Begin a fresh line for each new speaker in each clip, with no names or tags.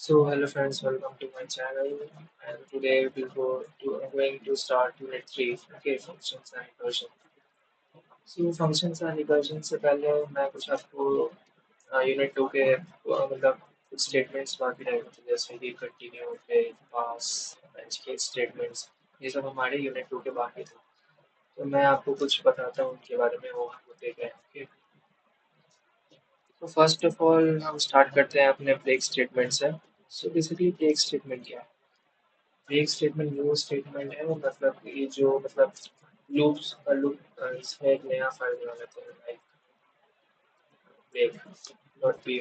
So hello friends, welcome to my channel. And today I'm going to start unit 3, okay, functions and recursion. So functions and recursion से पहले मैं कुछ आपको unit 2 के मतलब कुछ स्टेटमेंट्स बाकी रह गए थे जैसे कि continue, break, pass, and case statements. ये सब हमारे यूनिट 2 के बाकी थे। तो मैं आपको कुछ बताता हूँ उनके बारे में, वो हम लोग देख रहे हैं, okay? तो फर्स्ट ऑफ ऑल हम स्टार्ट करते हैं अपने ब्रेक स्टेटमेंट से। सो बेसिकली ब्रेक स्टेटमेंट क्या है? ब्रेक स्टेटमेंट वो स्टेटमेंट है मतलब ये जो मतलब लूप इसमें एक नया फाइल बना लेते हैं like break dot P.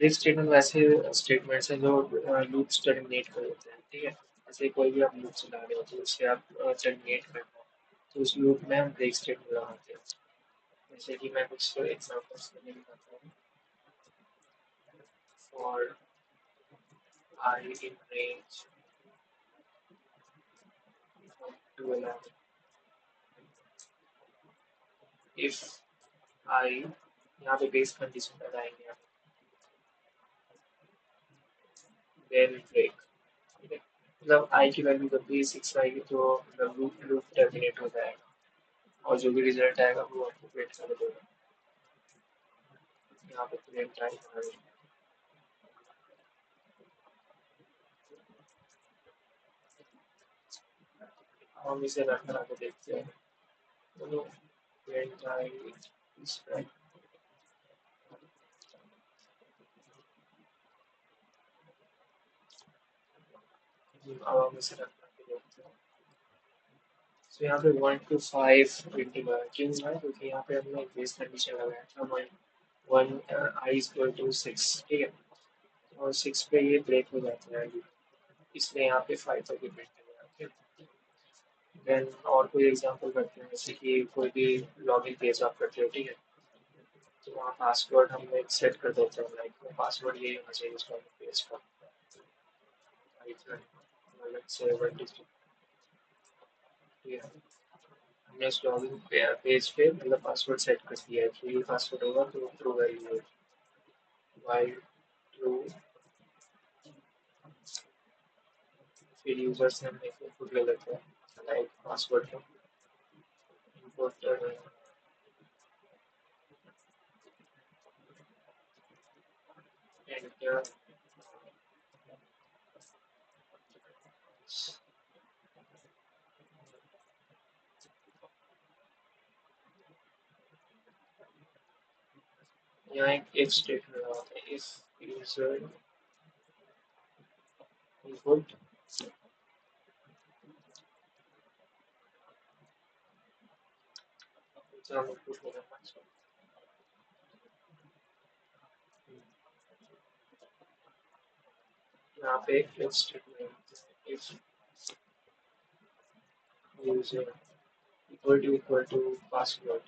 Break statement वैसे स्टेटमेंट्स हैं जो लूप्स टर्मिनेट कर देते हैं, ठीक है। जैसे कोई भी आप लूप चला रहे हो तो उससे आप टर्मिनेट करना है तो उस लूप में हम ब्रेक स्टेटमेंट लगाते हैं। जैसे कि मैं कुछ एग्जांपल्स में बताता हूँ। For I in range 12 if I, यहाँ पे बेस कंडीशन लगाएंगे, देन ब्रेक, ठीक है। मतलब आई की वैल्यू जब भी 6 आएगी तो मतलब लूप लूप टर्मिनेट हो जाएगा और जो भी रिजल्ट आएगा वो आपको प्रिंट कर देगा। यहाँ पे प्रिंट आएगा। हम इसे रन करा के देखते हैं। तो प्रिंट आई इस पर अब हम इसे रन करके देखते हैं। तो यहाँ पे 1 to 5 प्रिंट हुआ है, क्यों हुआ है? क्योंकि यहाँ पे हमने एक बेस कंडीशन लगाया था 1 आई इज इक्वल टू 6, ठीक है। और 6 पे ये ब्रेक हो जाता है, इसलिए यहाँ पे 5 तक ही प्रिंट हो गया। देन और कोई एग्जांपल करते हैं, जैसे कि कोई भी लॉगिन पेज आप करते हो, ठीक है। तो वहाँ पासवर्ड हम एक सेट कर देते हैं, लाइक पासवर्ड यही होना चाहिए उस लॉगिन पेज का, मतलब 7 डिजिट, ठीक है। हमने उस लॉगिन पेज पे मतलब पासवर्ड सेट कर दिया है कि ये पासवर्ड होगा तो ट्रू वैल्यू है, वाइल ट्रू। फिर यूजर्स ने अपने इनपुट ले लेते हैं, लाइक पासवर्ड का इनपुट एंटर। यहाँ एक इफ स्टेटमेंट लगाते हैं, इफ यूजर इनपुट हम इनपुट लगाना चाहिए। यहाँ पे एक if statement, if user equal to password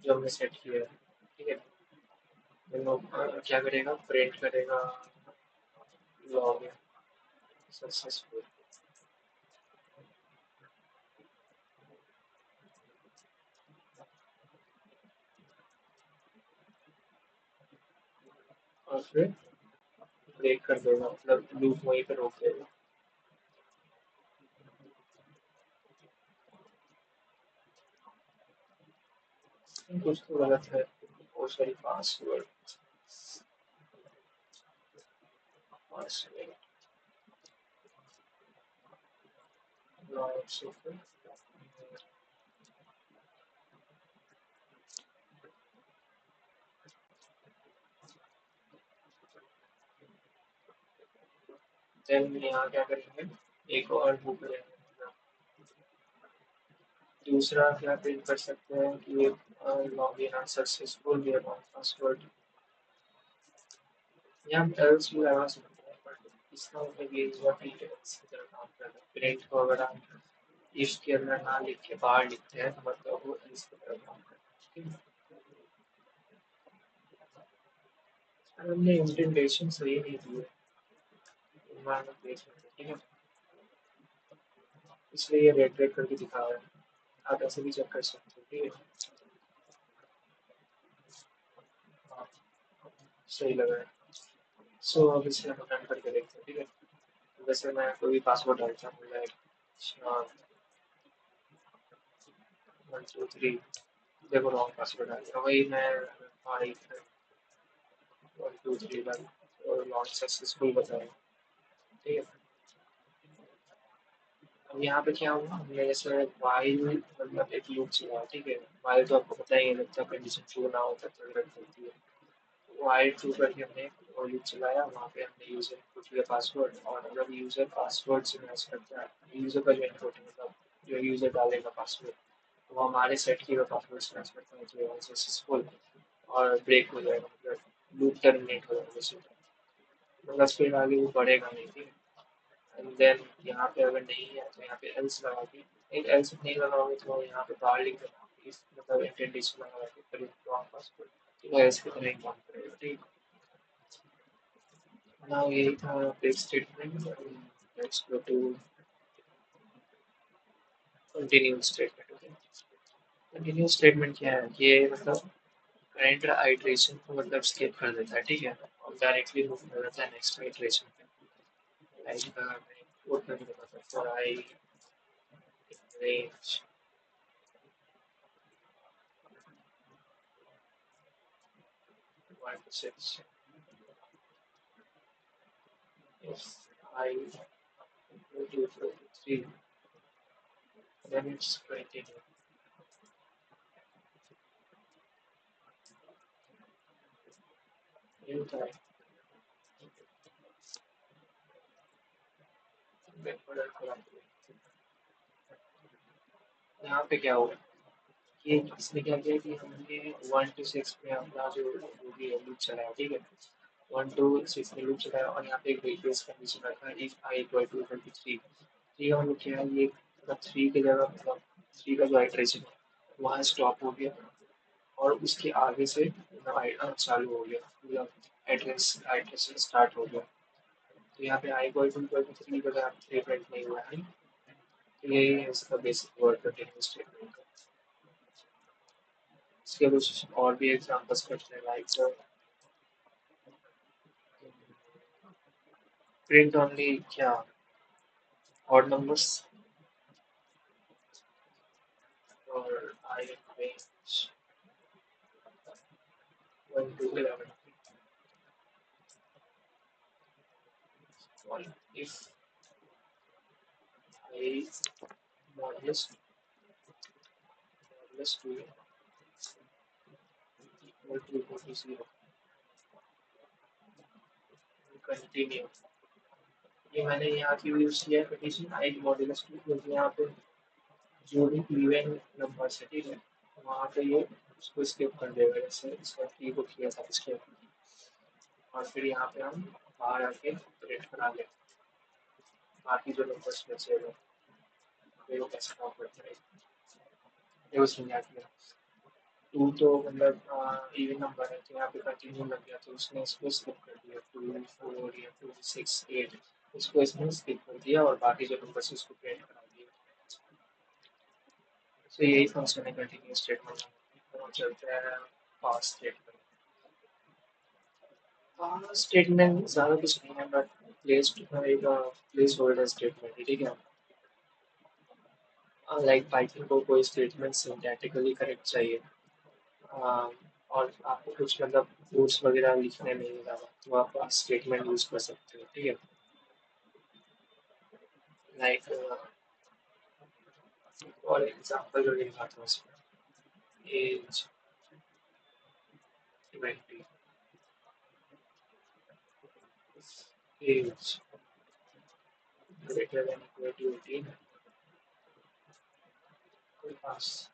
जो हमने सेट किया है, ठीक है। तो क्या करेगा, प्रिंट करेगा लॉग इन सक्सेसफुल। और फिर ब्रेक कर देगा, मतलब लूप वहीं पे रोक देगा। कुछ तो गलत है, वो सॉरी पासवर्ड, पासवर्ड लॉग से देन यहाँ क्या करेंगे, एक और वो करेंगे। दूसरा क्या प्रिंट कर सकते हैं कि log in successful we password, या हम एल्स भी लगा सकते हैं, बट इसका मतलब ये हुआ कि एल्स की तरह काम कर रहा है। प्रिंट को अगर हम इफ के अंदर ना लिख के बाहर लिखते हैं तो मतलब वो एल्स की तरह काम कर रहा है, ठीक है। अगर हमने इंडेंटेशन सही नहीं दी है एनवायरनमेंट पेज में, ठीक है, इसलिए ये रेड रेड करके दिखा रहा है। आप ऐसे भी चेक कर सकते हो, ठीक है। हाँ, सही लग रहा है। सो अब इसे हम रन करके देखते हैं, ठीक है। तो वैसे मैं कोई भी पासवर्ड डालता हूँ, लाइक 1 2 3। देखो रॉन्ग पासवर्ड डाल दिया, वही मैं हमारी 1 2 3 और नॉट सक्सेसफुल बताया, ठीक है। अब यहाँ पे क्या हुआ, हमने जैसे वाइल मतलब एक लूप चला, ठीक है। वाइल तो आपको पता ही है, जब तक कंडीशन ट्रू ना हो तब तक रन करती है। वाइल ट्रू करके हमने वो लूप चलाया, वहाँ पे हमने यूजर इनपुट किया पासवर्ड, और अगर यूजर पासवर्ड से मैच करता है, यूजर का जो इनपुट है मतलब जो यूजर डालेगा पासवर्ड, तो वो हमारे सेट किए हुए पासवर्ड से मैच करता है, तो सक्सेसफुल और ब्रेक हो जाएगा, मतलब लूप टर्मिनेट हो जाएगा जैसे। मतलब फिर आगे वो बढ़ेगा नहीं, ठीक है। एंड देन यहाँ पे अगर नहीं है तो यहाँ पे एल्स लगा के, एक एल्स नहीं लगाओगे तो यहाँ पे बाहर लिख देना, इस मतलब इंटेंडेशन लगा के फिर रॉन्ग पासवर्ड, तो एल्स की तरह ही काम करेगा, ठीक है। नाउ यही था break statement. Let's go to continue statement. Continue statement क्या है, ये मतलब करंट आइटरेशन को मतलब स्किप कर देता है, ठीक है, और डायरेक्टली मूव कर देता है नेक्स्ट आइटरेशन पे। लाइक मैं कोड करके बताता हूँ, for I range 1 to 6, if I equal to 3, then it's continue. New type, backward और collateral। यहाँ पे क्या होगा कि इसने क्या किया कि हमने 1 to 6 में अपना जो भी लूप चलाया, ठीक है। 1 to 6 में लूप चलाया और यहाँ पे एक बेस कंडीशन रखा है, इफ आई इक्वल टू 3। ठीक है, मतलब क्या है ये, मतलब 3 की जगह मतलब 3 का जो आइटरेशन है वहाँ स्टॉप हो गया, और उसके आगे से मतलब चालू हो गया, मतलब एड्रेस आइटरेशन स्टार्ट हो गया। तो यहाँ पे आई इक्वल टू 3 का थ्री प्रिंट नहीं हुआ है, तो यही है इसका बेसिक वर्ड कंटिन्यूअस स्टेटमेंट का। इसके कुछ और भी एग्जांपल्स करते हैं, लाइक प्रिंट ओनली क्या, ऑड नंबर्स, और आई रेंज 1 to 11, और if I modulus modulus 2 equal to 0, continue. ये मैंने यहाँ की यूज किया है कंडीशन आई मॉडुलस 2, क्योंकि यहाँ पे जो भी इवन नंबर है, ठीक है, वहाँ पे ये उसको स्किप कर देगा, जैसे इसका की को किया था स्किप, और फिर यहाँ पे हम बाहर आके प्रिंट करा लें बाकी जो नंबर्स बचे हुए, फिर वो कैसे काम करते हैं ये वो समझा दिया। टू तो मतलब इवन नंबर है, तो यहाँ पे कंटिन्यू लग गया, तो उसने इसको स्किप कर दिया, 2 4 या 2 6 8, इसको इसने स्किप कर दिया और बाकी जो नंबर है उसको प्रिंट करा दिया। तो यही फंक्शन है कंटिन्यू स्टेटमेंट। तो चलते हैं पास स्टेटमेंट। स्टेटमेंट ज़्यादा कुछ नहीं है, बट प्लेस एक प्लेस होल्डर स्टेटमेंट है, ठीक है। लाइक पाइथन को कोई स्टेटमेंट सिंटैक्टिकली करेक्ट चाहिए, और आपको कुछ मतलब कोड्स वगैरह लिखने नहीं ज़्यादा, तो आप स्टेटमेंट यूज़ कर सकते हो, ठीक है। लाइक और एग्जाम्पल जो लिखा था उसमें, age 20, age greater than equal to 18, कोई पास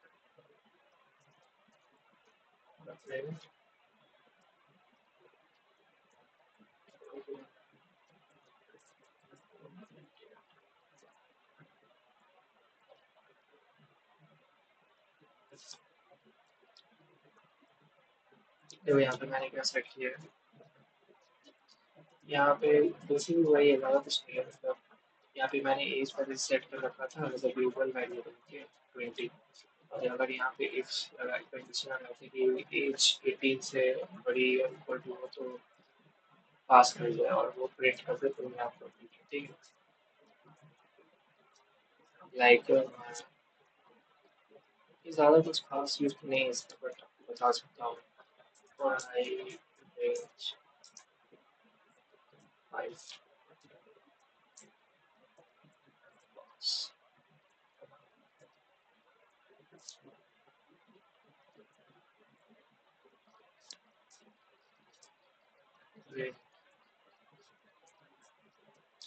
मतलब तो यहाँ पे मैंने क्या सेट किया है, यहाँ पे बेसिकली वही है, ज़्यादा कुछ नहीं है, मतलब यहाँ पे मैंने एज पर सेट कर रखा था मतलब ग्लोबल वेरिएबल के 20, और अगर यहाँ पे इफ कंडीशन लगाते कि एज 18 से बड़ी या इक्वल टू हो, तो पास कर जाए और वो प्रिंट कर दे तो मैं आपको, ठीक है। लाइक ज़्यादा कुछ खास यूज नहीं है इसका, बट आपको बता सकता हूँ। पढ़ाई रेंज 5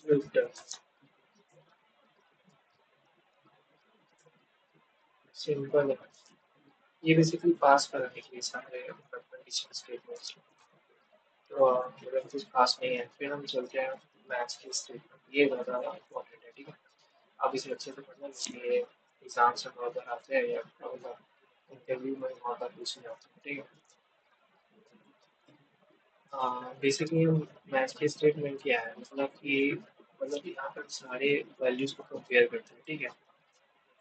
विद सिंपल है। ये बेसिकली पास कराने के लिए सारे कंडीशन स्टेटमेंट्स। तो अगर कुछ खास नहीं है फिर हम चलते हैं मैथ्स की स्टेटमेंट। ये ज़्यादा इम्पोर्टेंट है, ठीक है। आप इसे अच्छे से पढ़ना, इसलिए एग्जाम से बहुत बार आते हैं या मतलब इंटरव्यू में बहुत बार पूछे जाते हैं, ठीक है। बेसिकली हम मैथ्स की स्टेटमेंट क्या है, मतलब कि मतलब यहाँ पर सारे वैल्यूज को कंपेयर करते हैं, ठीक है।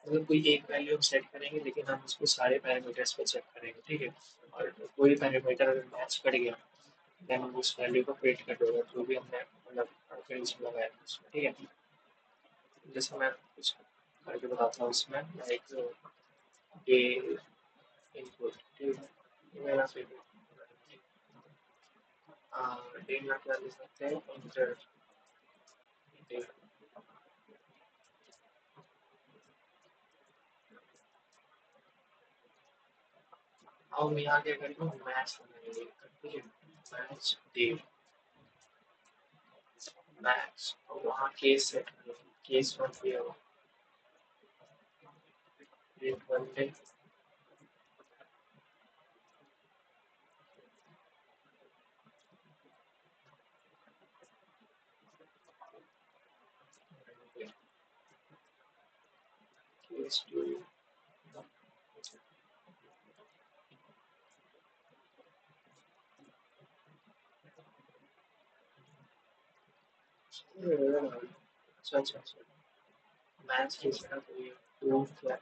मतलब कोई एक वैल्यू हम सेट करेंगे लेकिन हम उसको सारे पैरामीटर्स पे चेक करेंगे, ठीक है। और कोई पैरामीटर अगर मैच कर गया देन हम उस वैल्यू को प्रिंट कर देगा जो भी हमने मतलब कंडीशन लगाया है उसमें, ठीक है। जैसे मैं कुछ करके बताता हूँ इसमें, लाइक डे इनपुट, ठीक है। ये मेरा फिर डे में क्या लिख सकते हैं, इंटर डे। अब हम यहाँ क्या करेंगे, मैच बनाएंगे, ठीक है। मैच डे, मैच, और वहाँ केस सेट करेंगे, केस वन पे हो, डेट वन पे केस टू। अच्छा अच्छा अच्छा, मैच केस है तो ये two flag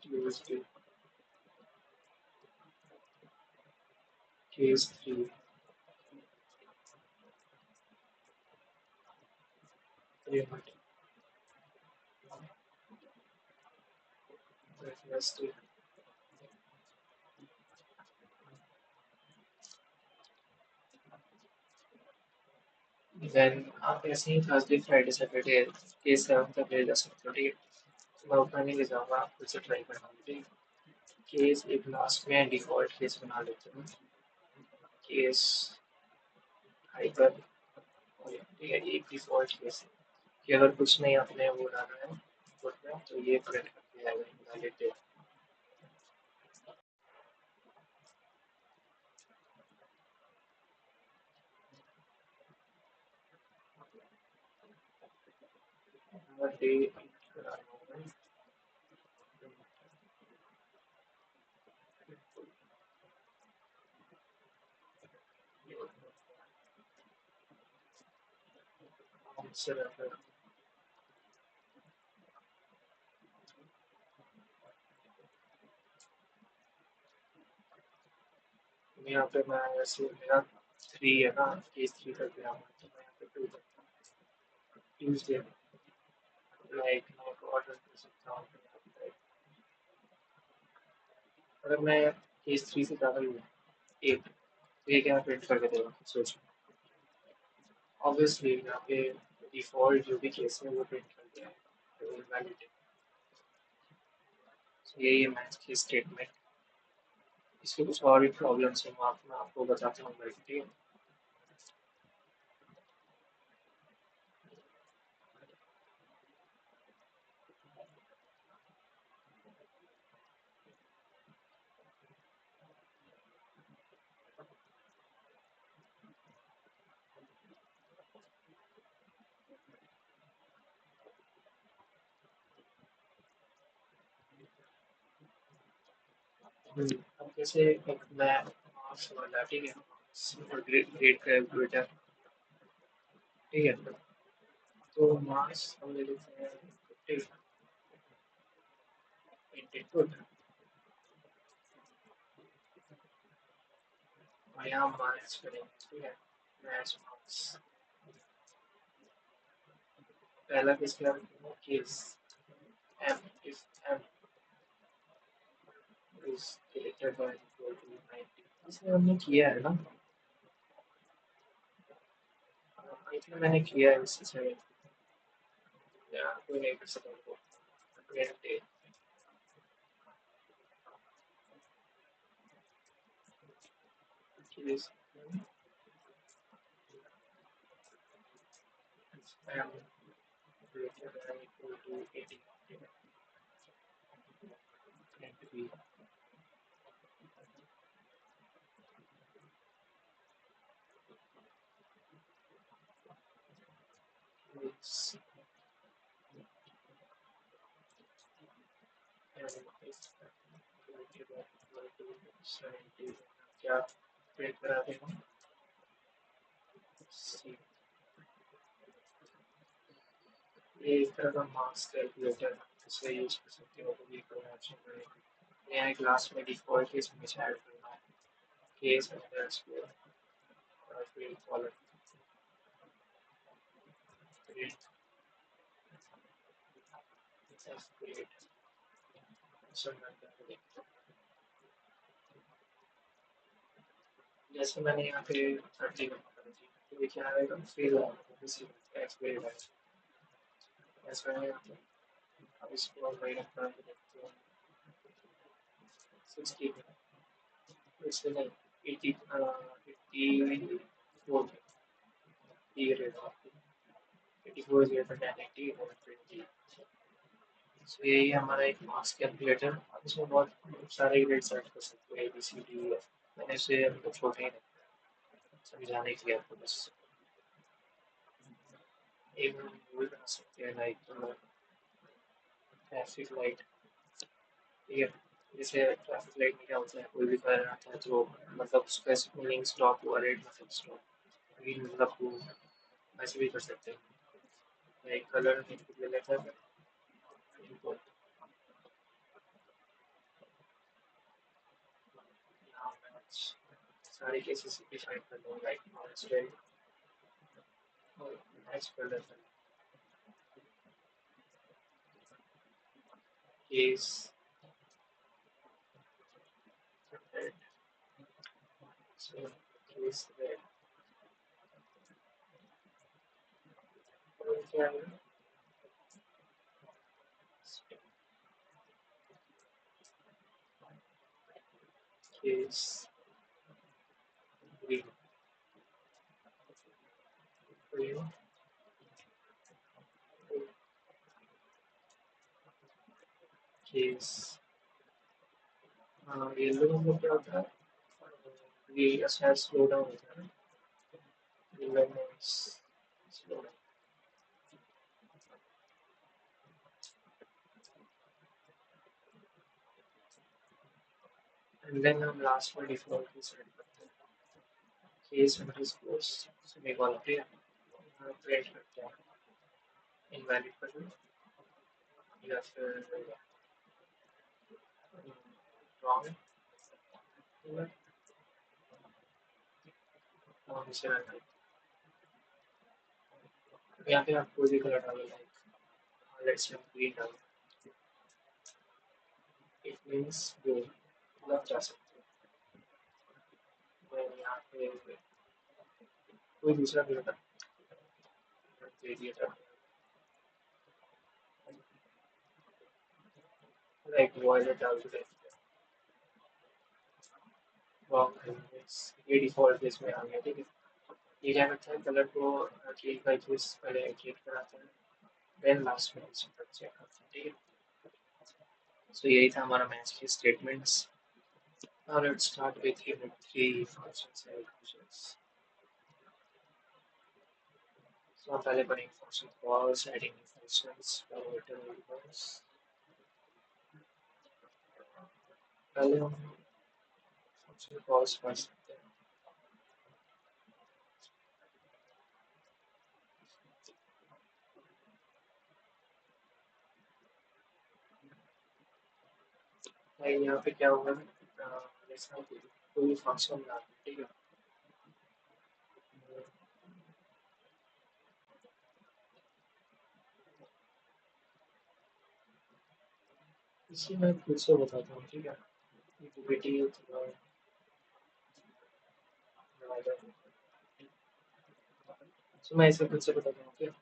Tuesday, case three payment, Wednesday. Then आप ऐसे ही Thursday Friday Saturday case seven तक ले जा सकते हो, ठीक है। तो मैं उतना नहीं ले जाऊँगा, आप खुद से ट्राई करना, ठीक है। केस एक लास्ट में डिफ़ॉल्ट केस बना लेते हैं, केस हाइपर, ठीक है। एक डिफ़ॉल्ट केस है कि अगर कुछ नहीं आपने वो डाला है input में तो ये प्रिंट करके आएगा इनवैलिड डेट। डे कराना होगा, आंसर अगर यहाँ पे मैं वैसे मेरा थ्री है ना, केस थ्री तक गया हूँ तो मैं यहाँ पे टू तक ट्यूजडे लाइक मैं ऑर्डर कर सकता हूँ। अगर मैं केस थ्री से ज़्यादा लूँ एट, तो ये क्या प्रिंट करके देगा सोचो। ऑब्वियसली यहाँ पे डिफ़ॉल्ट जो भी केस है वो प्रिंट कर दिया है, तो इनवैलिड। यही है मैच की स्टेटमेंट। इसके कुछ और भी प्रॉब्लम्स हैं, मैं आपको बताता हूँ, ठीक है। अब जैसे एक मैं मार्क्स वाला, ठीक है, और ग्रेड कैलकुलेटर, ठीक है। तो मार्क्स हम ले लेते हैं 50 इनटू यहाँ मार्क्स करेंगे, ठीक है। मैच मार्क्स पहला किसका case M if M is greater than equal to 90, इसमें हमने किया है ना, इतना मैंने किया है इससे सही, या कोई नहीं कर सकता वो twenty case M greater than equal to 80 and b is and is greater than equal to 70, क्या प्रिंट करा देना सी, ये एक तरह का मार्क्स कैलकुलेटर है, इसे यूज कर सकते हो कभी कोई ऑप्शन में, यहाँ एक लास्ट में डिफॉल्ट केस हमेशा ऐड करना है, केस अंडरस्कोर और फिर कॉलम प्रिंट एफ ग्रेड जैसे मैंने यहाँ पे 30 कर दी, तो ये क्या आएगा फेल आएगा, किसी एक्स ग्रेड आएगा, ऐसा है यहाँ पे। अब इसको हम वही रखना है, देखते हैं 60 इससे नहीं 80 84 ये रहेगा, 84 ग्रेटर देन 80 और 20, सो यही हमारा एक मार्क्स कैलकुलेटर। अब इसमें बहुत सारे ग्रेड सेट कर सकते हैं, A B C D F, मैंने इसे मतलब छोटे ही समझाने के लिए आपको बस एक वो भी बना सकते हैं लाइक ट्रैफिक लाइट, ठीक है। जैसे ट्रैफिक लाइट में क्या होता है, कोई भी कार आता है तो मतलब उसका मीनिंग स्टॉप हुआ, रेड मतलब स्टॉप, ग्रीन मतलब वो, ऐसे भी कर सकते हैं, लाइक कलर इनपुट ले लेता है इनपुट, यहाँ मैच सारे केसेस डिफाइन कर लो, लाइक मैच रेड और मैच कर लेता है case red, so case red और क्या है case green, green case yellow में क्या होता है, ये अच्छा स्लो डाउन होता है, येलो में स्लो डाउन, एंड देन हम लास्ट में डिफॉल्ट की सेट करते हैं, केस अंडरस्कोर सेमीकोलन, ठीक है, प्रिंट करते हैं इनवैलिड कर दो या फिर रॉन्ग, और इसे रन करते हैं, यहाँ पे आप कोई भी कलर डालो, लाइक लेट्स से ग्रीन डालो, इट मीन्स जो मतलब जा सकते हैं, मैं यहाँ पे कोई दूसरा कलर दे दिया था, लाइक वॉयलेट डाल के ये डिफॉल्ट केस में आ गया, ठीक है। ये क्या करता है, कलर को चेंज बाई केस पहले चेक कराता है, देन लास्ट में इसे चेक करता है, ठीक है। सो यही था हमारा मैच के statements. Now let's start with unit 3 functions and equations. So पहले पढ़ेंगे function calls, adding functions, parameter variables, पहले हम function calls पढ़ सकते हैं, यहाँ पे क्या होगा, जैसे हम कोई फंक्शन बनाते हैं, ठीक है, इसी मैं खुद से बताता हूँ, ठीक है। यूटिलिटी प्रोवाइडर, तो मैं इसे खुद से बताता हूँ, ठीक है।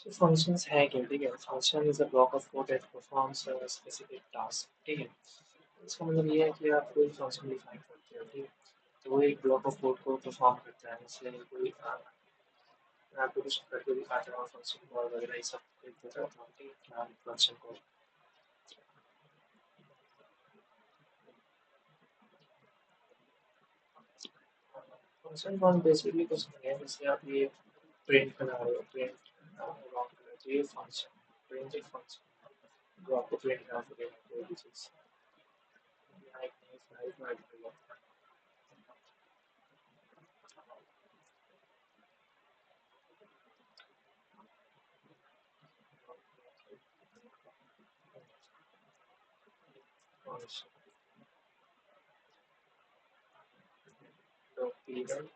फंक्शंस है क्या, ठीक है। Function is a block of code that performs a specific task, ठीक है। इसका मतलब ये है कि आप कोई फंक्शन डिफाइन करते हो, ठीक है। तो वो एक ब्लॉक ऑफ कोड को परफॉर्म करता है, जैसे कोई मैं आपको कुछ करके दिखाता हूँ, फंक्शन कॉल वगैरह ये सब एक बताता हूँ, ठीक है, क्या function call. Function call basically कुछ नहीं है, जैसे आप ये प्रिंट बना रहे हो, प्रिंट अराउंड कर रहे हो, तो ये फंक्शन प्रिंट एक फंक्शन जो आपको प्रिंट करा देगा कोई भी चीज़, यहाँ एक नई फाइल में ऐड करेगा। फंक्शन पीरियड,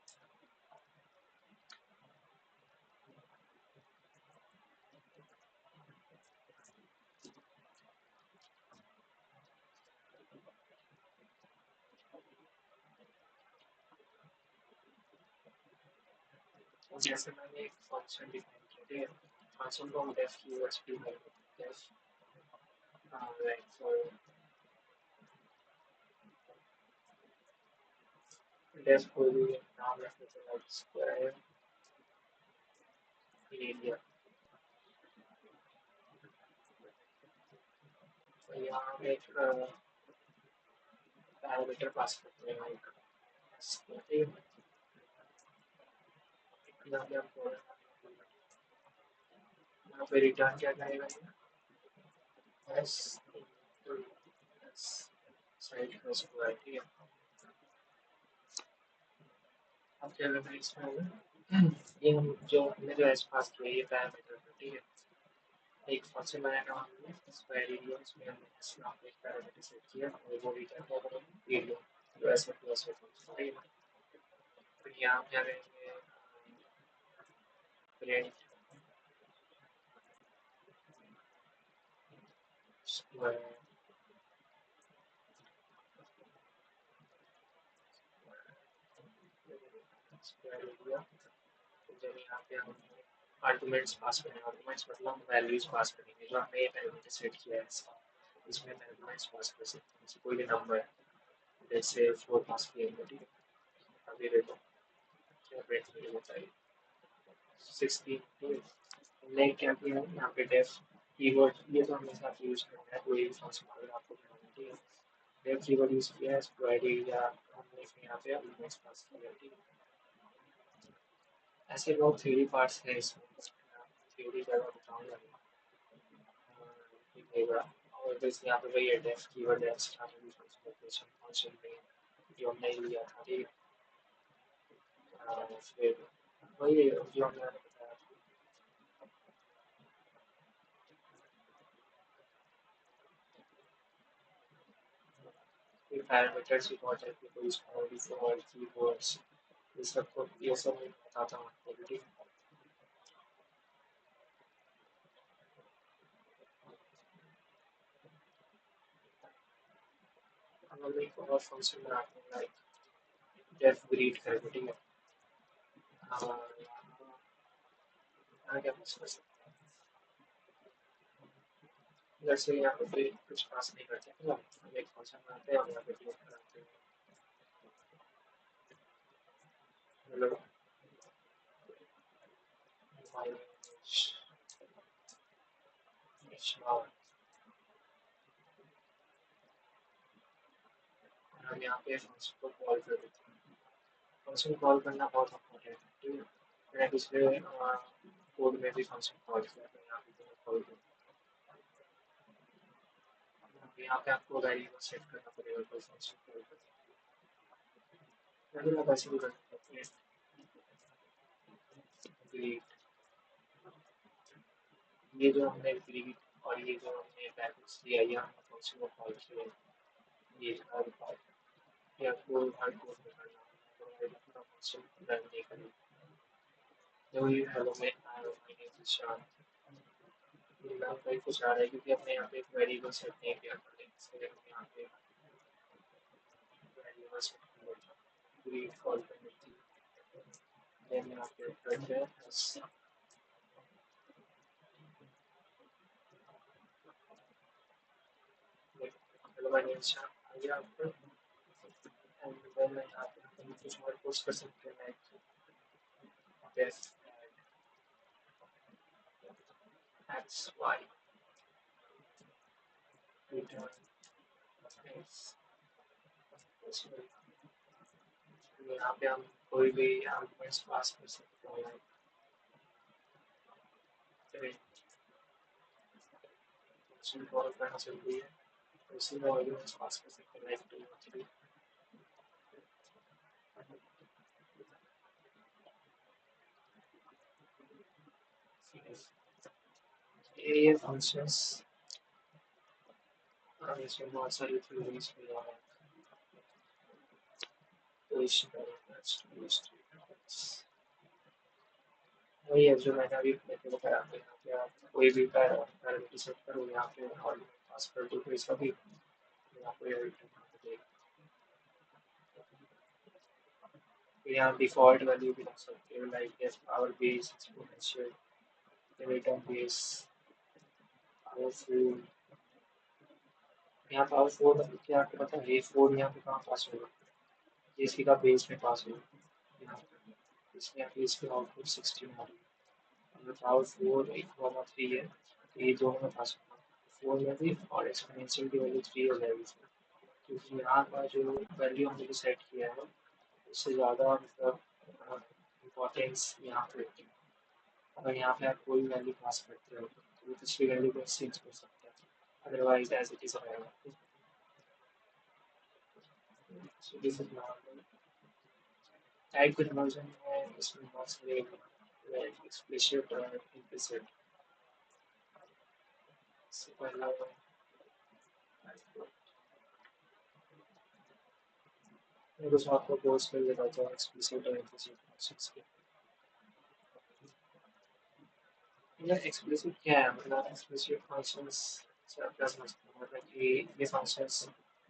जैसे मैंने एक फंक्शन डिफाइन किया, ठीक है। फंक्शन को हम डेफ कीवर्ड्स भी करेंगे, डेफ लाइक फॉर डेफ कोई भी नाम रख देते हैं, लाइक स्क्वायर एरिया, तो यहाँ हम एक पैरामीटर पास करते हैं लाइक, यहाँ पे हमको यहाँ पे रिटर्न क्या करेगा, एस साइड का स्क्वायर, ठीक है। अब क्या करना है इसमें, ये हम जो हमने जो एस पास किया ये पैरामीटर है, ठीक है। एक फंक्शन बनाया हमने स्क्वायर एरिया, उसमें हमने एस नाम का एक पैरामीटर सेट किया और वो रिटर्न किया हमें एरिया, तो ऐसे प्लस है, ठीक है। तो यहाँ पे आ जाएंगे प्रिंट स्क्वायर स्क्वायर एरिया। जब यहाँ पे हम आर्गुमेंट्स पास करेंगे, आर्गुमेंट्स मतलब हम वैल्यूज पास करेंगे, जो हमने ये पैरामीटर सेट किया है इसमें आर्गुमेंट्स पास कर सकते हैं, जैसे कोई भी नंबर है, जैसे 4 पास किया, ठीक है। अभी देखो क्या प्रिंट मुझे बताइए 16, हमने क्या किया है यहाँ पे डेफ कीवर्ड ये तो हमेशा यूज करना है, कोई भी फंक्शन अगर आपको बनाना है, ठीक है। डेफ कीवर्ड यूज किया है, स्क्वायर एरिया हमने यहाँ पे आर्गुमेंट्स पास किया, ठीक है। ऐसे बहुत थ्योरी पार्ट्स हैं इसमें, थ्योरी ज़्यादा बताऊँगा नहीं, और बस यहाँ पे वही है डेफ कीवर्ड है, स्टार्टिंग फंक्शन फंक्शन में जो हमने लिया था, ठीक है। फिर वही है जो हमने बताया, फिर पैरामीटर्स भी बहुत है, कोई स्मॉल डिफॉल्ट कीवर्ड्स, ये सब मैं बताता हूँ आपको, ठीक है। हम एक और फंक्शन बनाते हैं लाइक डेफ ग्रीट करके, ठीक है। यहाँ क्या पास कर सकते हैं, जैसे यहाँ पे कुछ पास नहीं करते हैं, हम एक फंक्शन बनाते हैं और यहाँ पे क्लिक कराते हैं, मतलब हम यहाँ पे फंक्शन को कॉल कर देते हैं। फंक्शन कॉल करना बहुत इम्पोर्टेंट है, ठीक है। मैंने पिछले कोड में भी फंक्शन कॉल किया था, यहाँ पे कॉल कर, यहाँ पे आपको वेरिएबल सेट करना पड़ेगा कोई फंक्शन कॉल करना, लेकिन आप ऐसे भी कर सकते हैं ग्रीट, ये जो हमने ग्रीट और ये जो हमने पैकेज दिया ये हमने फंक्शन को कॉल किया, ये हर पार्ट या आपको हर कोड में करना है, तो फंक्शन रन नहीं करेगा। जो ये हेलो में आया माय नेम इज शान, ये नाम कहीं कुछ आ रहा है क्योंकि हमने यहाँ पे एक वेरिएबल सेट नहीं किया था, इसलिए हम यहाँ पे वेरिएबल सेट कर देते हैं ग्रीट कॉल करने की, देन यहाँ पे करते हैं हेलो माय नेम इज शान आ गया आपको, एंड देन यहाँ पे हम कुछ और पोस्ट कर सकते हैं like def X Y return X, यहाँ पे हम कोई भी आर्गुमेंट्स पास कर सकते हैं, फंक्शन कॉल करना जरूरी है, तो उसी में आर्गुमेंट्स पास कर सकते हैं लाइक 2 3, ये फंक्शंस इसमें बहुत सारी थ्योरीज भी हैं, तो वही है जो मैंने अभी आपको बताया था, यहाँ पे आप कोई भी पैरामीटर सेट करो, यहाँ पे आर्गुमेंट पास कर दो, तो इसका भी यहाँ पे यहाँ डिफॉल्ट वैल्यू भी रख सकते हो like S power base exponential return base powerful, यहाँ पावरफुल मतलब क्या आपको पता है, ये फोर यहाँ पे कहाँ पास होगा, ये इसी का बेस में पास होगा, यहाँ पे इसमें यहाँ पे इसके आउटपुट 16 आ रही है, अगर पावरफुल 1,3 है तो ये दोनों में पास होगा, फोर में भी और एक्सपोनेंशियल की वैल्यू 3 हो जाएगी, क्योंकि यहाँ का जो वैल्यू हमने सेट किया है उससे ज़्यादा मतलब इम्पोर्टेंस यहाँ पे होती है, अगर यहाँ पे आप कोई वैल्यू पास करते हो तो पिछली वैल्यू को एक्सचेंज कर सकते हैं, अदरवाइज एज इट इज रहेगा। So this is normal. Type conversion is mostly like explicit or implicit. So पहला मेरे को आपको कोर्स कर लेगा तो explicit और implicit functions के मतलब explicit क्या है मतलब explicit functions से आप क्या समझते हो मतलब कि ये functions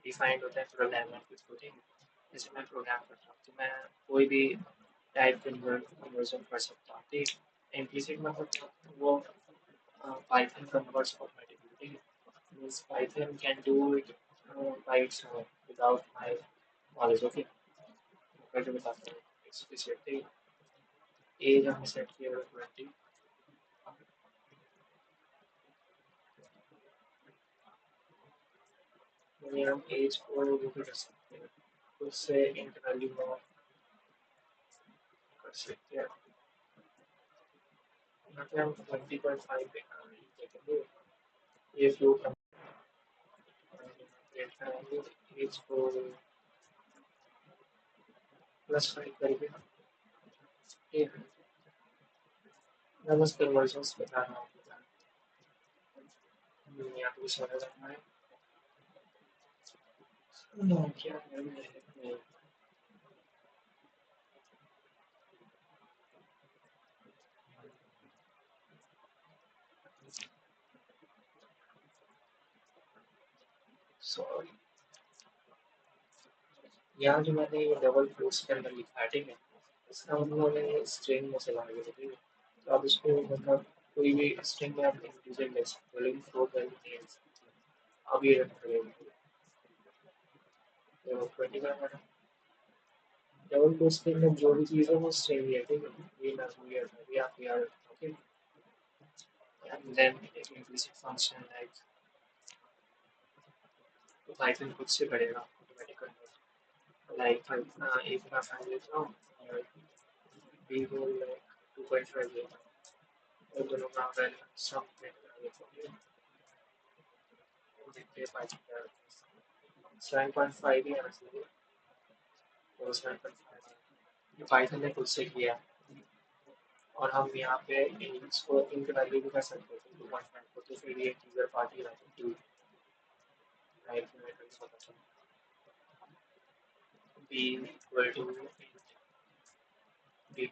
defined होते हैं थोड़ा लैंग्वेज होते हैं जैसे मैं प्रोग्राम कर रहा हूँ तो मैं कोई भी टाइप कन्वर्जन कर सकता हूँ ठीक है इम्प्लिसिट मतलब वो Python converts automatically means Python can do it by its own without my knowledge okay करके बताता हूँ explicit एज हमने सेट किया है 20 यानी हम एज को वो भी कर सकते हैं उससे इंट वैल्यू में कर सकते हैं मतलब हम 20.5 देखेंगे ये फ्लोट हम प्रिंट करेंगे एज को +5 करके ठीक है मैं बस कन्वर्जन्स बता रहा हूँ यहाँ पे समझ रहा है क्या है सॉरी यहाँ जो मैंने ये डबल कोट्स के अंदर लिखा है ठीक है इसका मतलब मैंने स्ट्रिंग में चला गया ठीक है तो आप इसको मतलब कोई भी स्ट्रिंग में आप इंटीजर ले सकते हो लेकिन फ्लोट वैल्यू नहीं ले सकते अब ये रख रहे तो 25 डबल कोट्स के अंदर जो भी चीज़ है वो स्ट्रिंग ही है ठीक है ये ना ये भी आप याद रखो ओके एंड देन एक इम्प्लिसिट फंक्शन है तो पाइथन खुद से करेगा ऑटोमेटिकली लाइक एक मैं फाइल लेता हूँ और बी को लाइक 2.5 लेता हूँ और दोनों का वैल्यू सम प्रिंट कर देता हूँ देखते हैं पाइथन 7.5 ही आना चाहिए और 7.5 पाइथन ने खुद से किया और हम यहाँ पे इसको इंट वैल्यू भी कर सकते थे 2.5 को तो फिर ये टीजर पार्टी रहती 2 राइट में बी इक्वल टू बी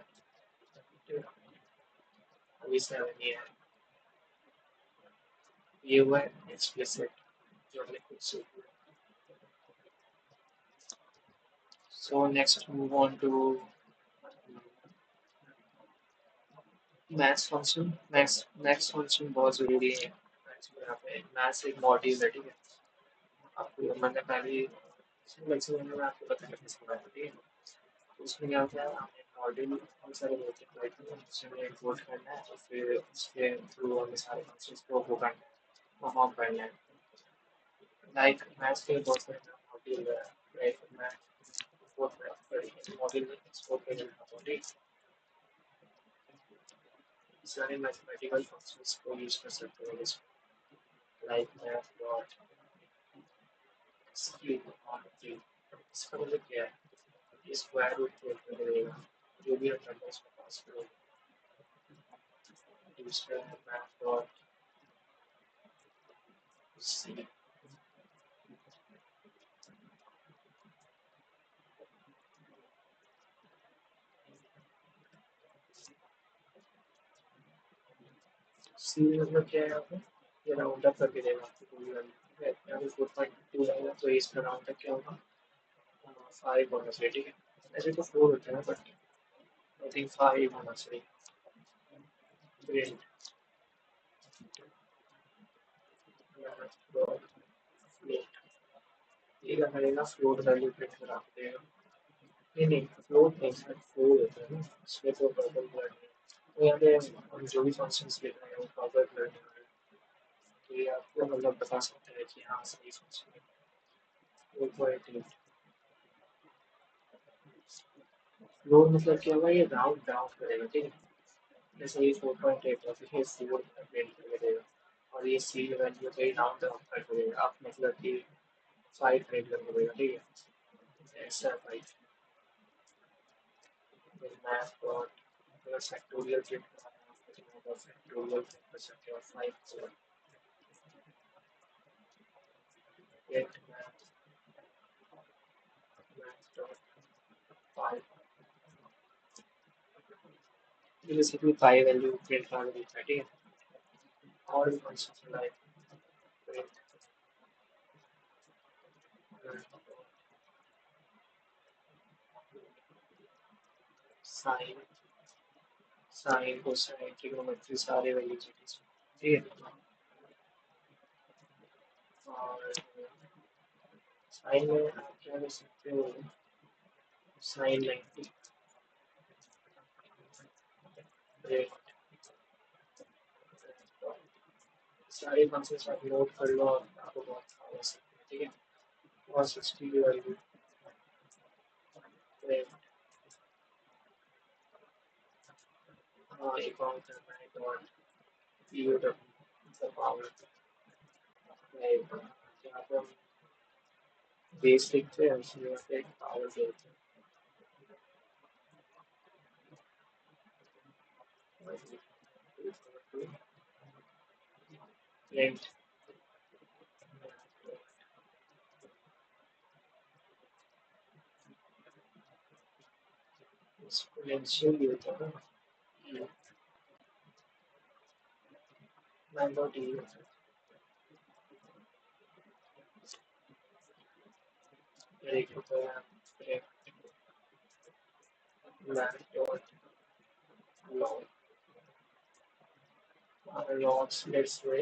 अभी 7 ये है ये हुआ एक्सप्लिसिट जो हमने खुद से किया so next move on to maths function maths function बहुत ज़रूरी है यहाँ पे मैथ्स एक मॉड्यूल है ठीक है आपको मैंने पहले लेक्चर में आपको बताया कैसे बनाया ठीक है उसमें क्या होता है हमें मॉड्यूल बहुत सारे होते हैं पाइथन उसमें इंपोर्ट करना है और फिर उसके थ्रू हमें सारे फंक्शंस को वो करना है परफॉर्म करना है लाइक मैथ्स के बहुत सारे मॉड्यूल है लाइक मैं मॉड्यूल में एक्सपोर्ट करना ठीक सारे मैथमेटिकल फंक्शंस को यूज कर सकते हो like math dot screen on three इसका मतलब क्या है स्क्वायर रूट को करेगा जो भी हम नंबर उसको पास करेगा दूसरा है मैथ डॉट सी सी मतलब क्या है यहाँ पे ये राउंड अप करके देगा आपको कोई वैल्यू यहाँ पे 4.2 आएगा तो इसका राउंड अप क्या होगा 5 होना चाहिए ठीक है ऐसे तो 4 होता है बट आई थिंक 5 होना चाहिए ग्रेट फ्लोट ये क्या करेगा फ्लोट वैल्यू प्रिंट करा देगा नहीं फ्लोट नहीं सर फ्लोट होता है ना इसमें तो प्रॉपर ब्लड नहीं तो यहाँ पे हम जो भी फंक्शंस लिख रहे हैं वो प्रॉपर ब्लड नहीं है तो ये आपको मतलब बता सकते हैं कि हाँ सही फंक्शन है वो पॉइंट फ्लोट मतलब क्या होगा ये राउंड डाउन करेगा ठीक है जैसे ये 4.8 है फिर ये 4 प्रिंट करके देगा और ये सी वैल्यू पे राउंड डाउन कर देगा आप मतलब कि 5 प्रिंट करके देगा ठीक है extra 5. Then math dot factorial print factorial factor of 5. So print math dot 5. Basically 5 value print out of 30. All functions like print sine sine cosine trigonometry सारे वैल्यू चाहिए ठीक है और साइन में आप क्या कर सकते हो साइन 90 सारे फंक्शन आप नोट कर लो और आपको बहुत आसान सकते हैं ठीक है और 60 की वैल्यू हाँ एक और करना है डॉट यू डब्ल्यू पावर यहाँ पे हम बेस लिखते हैं उसमें यहाँ पे पावर देते हैं प्रिंट एक्सपोनेंशियल ये होता है ना मैं डॉट ई एक होता है मैं dot log logs let's say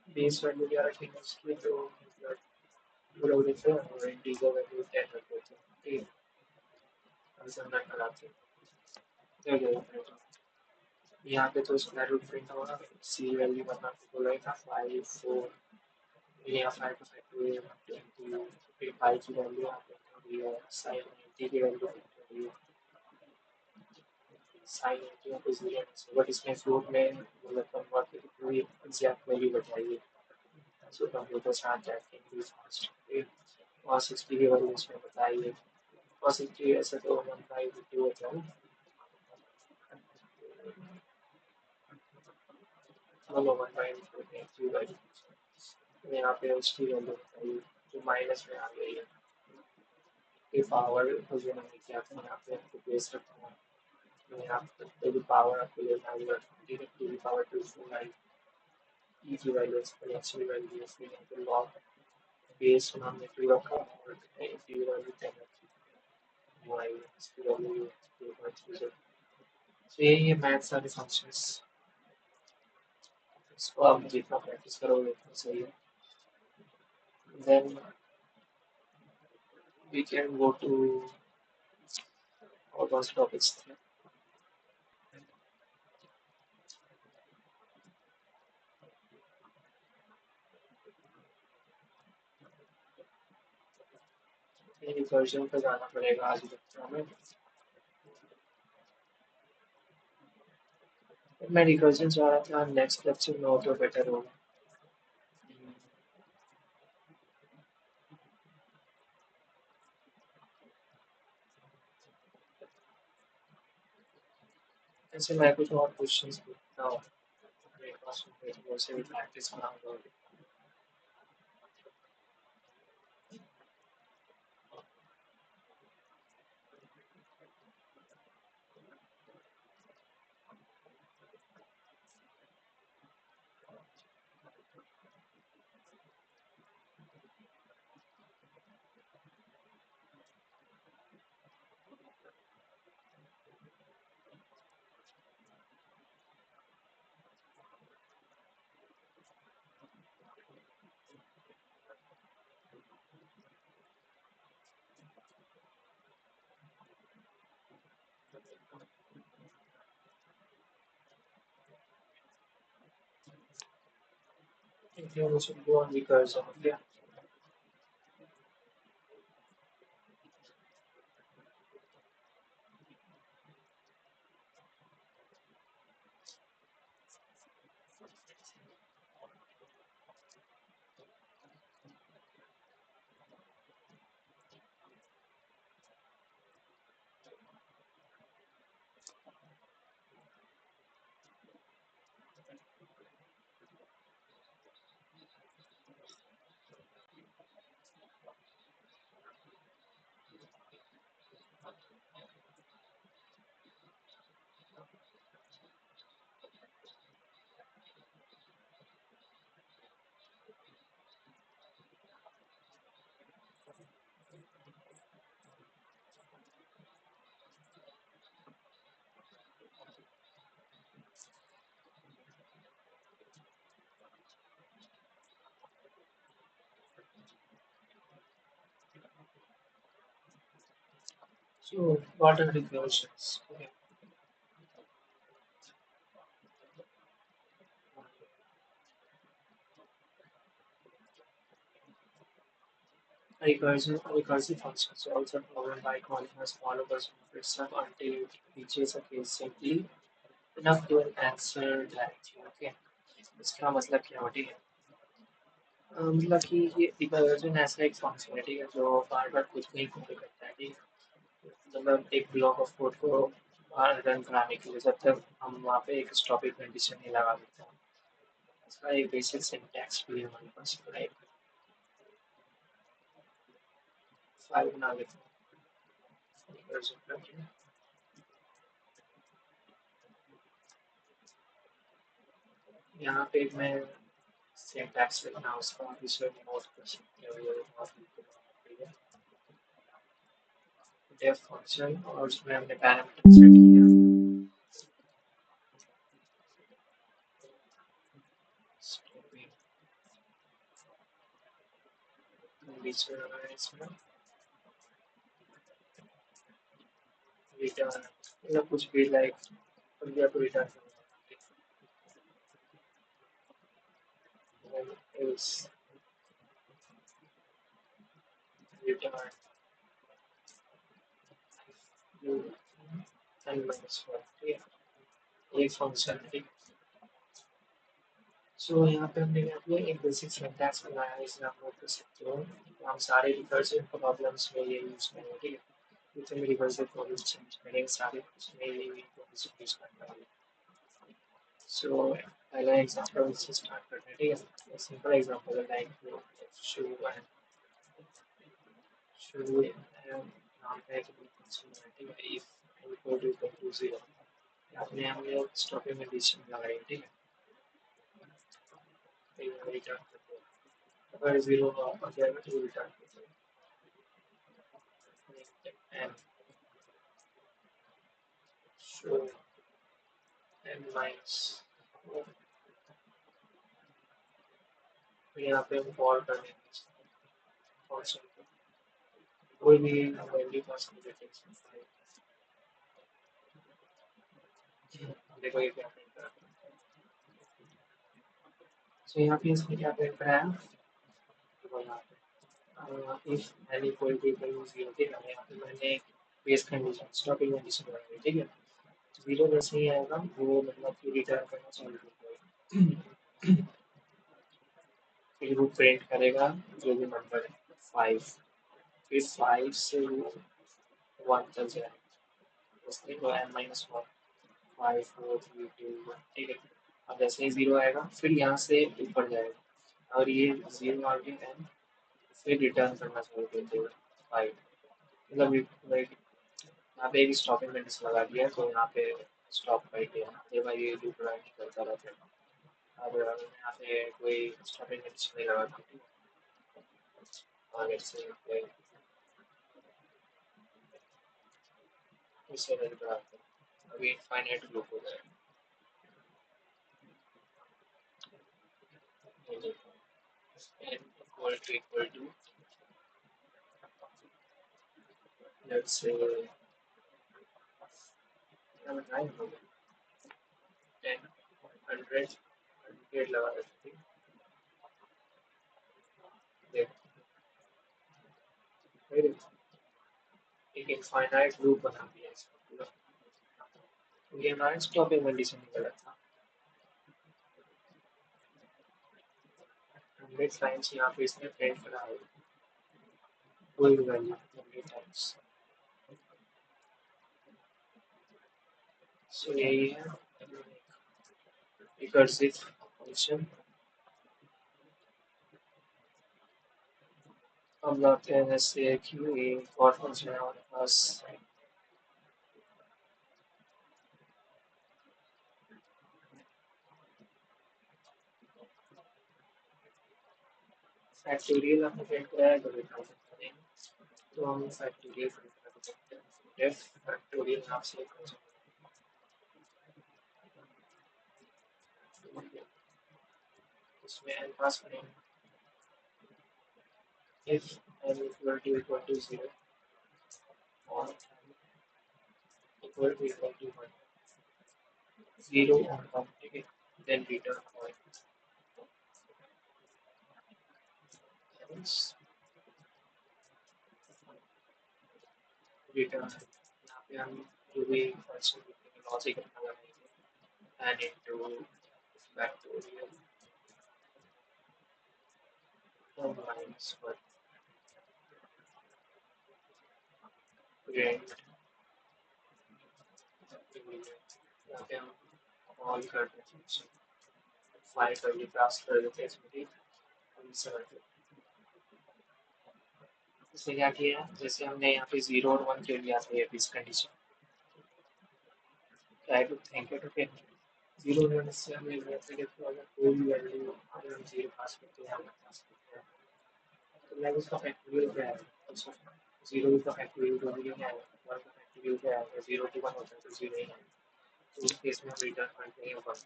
base value क्या रखेंगे उसकी तो मतलब पूरा लिखते हैं और इंटीजर वैल्यू 10 रख देते हैं ठीक है हम समझ लगाते हैं जो यहाँ पे तो स्क्वायर रूट प्रिंट होगा सी वैल्यू करना बोला था 5 4 यहाँ 5 का फैक्टोरियल 20 फिर 5 की वैल्यू यहाँ पे दी है साइन 90 की वैल्यू दी है साइन 90 यहाँ पे 0 बट इसमें फ्लोट में मतलब कन्वर्ट करके पूरी एग्जैक्ट वैल्यू बताइए so computer start that can be fast और 60 की वैल्यू इसमें बताइए और 60 ऐसे तो 1/2 होता है चलो 1/2 वैल्यू यहाँ पे उसकी वैल्यू बताइए जो माइनस में आ गई है ये पावर को जो मैंने किया था यहाँ पे आपको बेस रखना है तो यहाँ पे भी पावर आपको लेना है ठीक है टू दी पावर 249 ई की वैल्यू एक्सपोनेंशियल वैल्यू फिर यहाँ पे लॉग बेस में हमने 2 रखा और ई की वैल्यू 10 रखी वाई इसकी वैल्यू 2.30 तो यही है मैथ सारे फंक्शंस इसको आप जितना प्रैक्टिस करोगे उतना सही है then we can go to all those topics recursion पे जाना पड़ेगा आज लेक्चर में मैं रिकर्जन चाह रहा था नेक्स्ट लेक्चर में हो तो बेटर होगा ऐसे मैं कुछ और क्वेश्चंस पूछता हूँ मेरे पास वो से भी प्रैक्टिस कराऊंगा if you want to go on recursion yeah So what are the versions? Okay. Recursive functions are also governed by calling a smaller version of itself until it reaches a case simply enough to an answer directly. Okay. इसका मतलब क्या होती है? मतलब कि ये recursion ऐसा एक फंक्शनलिटी है जो बार बार कुछ नहीं कॉल करता है, ठीक है? मतलब एक ब्लॉक ऑफ कोड को बार रन कराने के लिए जब तक हम वहाँ पे एक स्टॉपिंग कंडीशन नहीं लगा देते हैं, इसका एक बेसिक सिंटैक्स भी है हमारे पास, राइट? फाइल बना लेते हैं recursion करके। यहाँ पे मैं सिंटैक्स लिखना उसका विषय नोट कर सकते हो, ये बहुत डेफ फंक्शन और उसमें हमने पैरामीटर सेट किया स्टॉपिंग कंडीशन है इसमें रिटर्न, मतलब कुछ भी लाइक इंडिया को रिटर्न करना is return you N minus one, ठीक है? एक फंक्शन है, ठीक। सो यहाँ पे हमने क्या किया, एक बेसिक सिंटैक्स बनाया है, इसे आप नोट कर सकते हो। हम सारे रिकर्सिव प्रॉब्लम्स में ये यूज करेंगे, ठीक है? जितने भी रिकर्सिव प्रॉब्लम्स चेंज करेंगे सारे उसमें ये यूज करना है। सो पहला एग्जांपल से स्टार्ट करते हैं, ठीक है? सिंपल एग्जांपल है लाइक शू एंड शू नाम का एक फंक्शन है, ठीक है? इफ n इक्वल टू 0 आपने हम लोग स्टॉपिंग कंडीशन लगाई, ठीक है? रिटर्न करते हैं, अगर 0 आ जाएगा तो रिटर्न करते हैं एंड शो एन माइनस, तो यहाँ पे हम कॉल करेंगे फंक्शन को, कोई भी वैल्यू पास कर देते हैं। देखो ये क्या प्रिंट कर रहा है। सो यहाँ पे इसमें क्या प्रिंट कराया, देखो यहाँ पे इफ एन इक्वल टू 0, ठीक है? यहाँ पे मैंने बेस कंडीशन स्टॉपिंग कंडीशन लगाई, ठीक है? 0 जैसे ही आएगा वो मतलब कि रिटर्न करना चालू कर देगा। फिर वो प्रिंट करेगा जो भी नंबर है 5, फिर 5 से वो 1 तक जाएगा, उसके तो n माइनस वन, 5 4 3 2 1, ठीक है? अब जैसे ही 0 आएगा फिर यहाँ से ऊपर जाएगा और ये 0 आ गया n, फिर रिटर्न करना चालू कर देगा 5, मतलब लाइक यहाँ पे एक स्टॉपिंग कंडीशन लगा दिया तो यहाँ पे स्टॉप कर दिया, ये भाई ये लूप रन करता रहता है। अब यहाँ पे कोई स्टॉपिंग कंडीशन नहीं लगा दी और ऐसे इससे रन कराते हैं, अभी इनफाइनाइट लूप हो जाएगा। ये देखो n equal to let's say क्या बताएं हम लोग 10 100 100 लगा देते हैं, देखो फिर एक इनफाइनाइट लूप बना दिया इसका पूरा, तो ये हमारा स्टॉपिंग कंडीशन निकला था। 100 टाइम्स यहाँ पे इसने प्रिंट करा है कोई भी वैल्यू 100 टाइम्स। सो यही है रिकर्सिव फंक्शन। हम लाते हैं जैसे कि एक और फंक्शन है हमारे पास फैक्टोरियल, हमने प्रिंट कराया तो रिटर्न करेंगे, तो हम फैक्टोरियल प्रिंट कर सकते हैं, डेफ फैक्टोरियल नाम से एक फंक्शन है, इसमें n पास करेंगे if n equal to 0 और equal to 1, 0 on 1, ठीक है, then return point else return, यहाँ पे हम जो भी फंक्शन लॉजिक अपना लगाएंगे and into factorial minus 1 print यहाँ पे हम कॉल करते हैं फंक्शन फाइल करके पास कर देते हैं इसमें इसने क्या किया जैसे हमने यहाँ पे 0 और 1 के लिए आता है इस condition try to think it okay 0 और 1 से हमें वैसे देखो अगर कोई भी वैल्यू अगर हम 0 पास करते हैं पास करते हैं तो लाइक उसका फैक्टोरियल क्या है उसका 0 का फैक्टोरियल तो 0 है 1 का फैक्टोरियल क्या है 0 to 1 होता है तो 0 ही है तो उस केस में हम रिटर्न करते हैं 1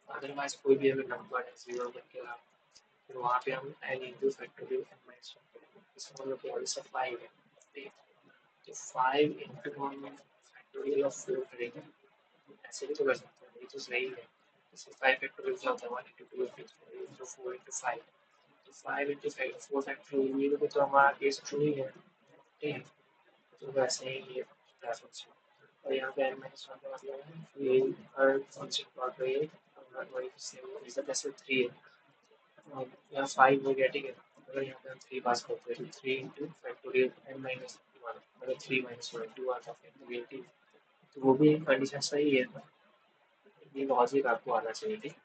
अदरवाइज कोई भी अगर नंबर है 0 के अलावा फिर वहाँ पे हम n into factorial n minus 1 करेंगे इसका मतलब क्या है 5 है ठीक है तो 5 इंटू हम फैक्टोरियल ऑफ 4 करेंगे ऐसे भी तो कर सकते हैं ये तो सही है जैसे 5 फैक्टोरियल क्या होता है 1 इंटू 2 इंटू 4 इंटू 5 तो 5 इंटू 4 फैक्टोरियल ये तो हमारा केस ट्रू ही है ठीक है तो वैसे ही ये फंक्शन और यहाँ पे n माइनस 1 का मतलब है ये हर फंक्शन का कोई वही सेम रिजल्ट ऐसे 3 है यहाँ 5 हो गया ठीक है अगर यहाँ पे हम 3 पास करते हैं तो 3 इंटू फैक्टोरियल n माइनस 1 अगर 3 माइनस 1 2 आता फैक्टोरियल ठीक तो वो भी कंडीशन सही है ये लॉजिक आपको आना चाहिए ठीक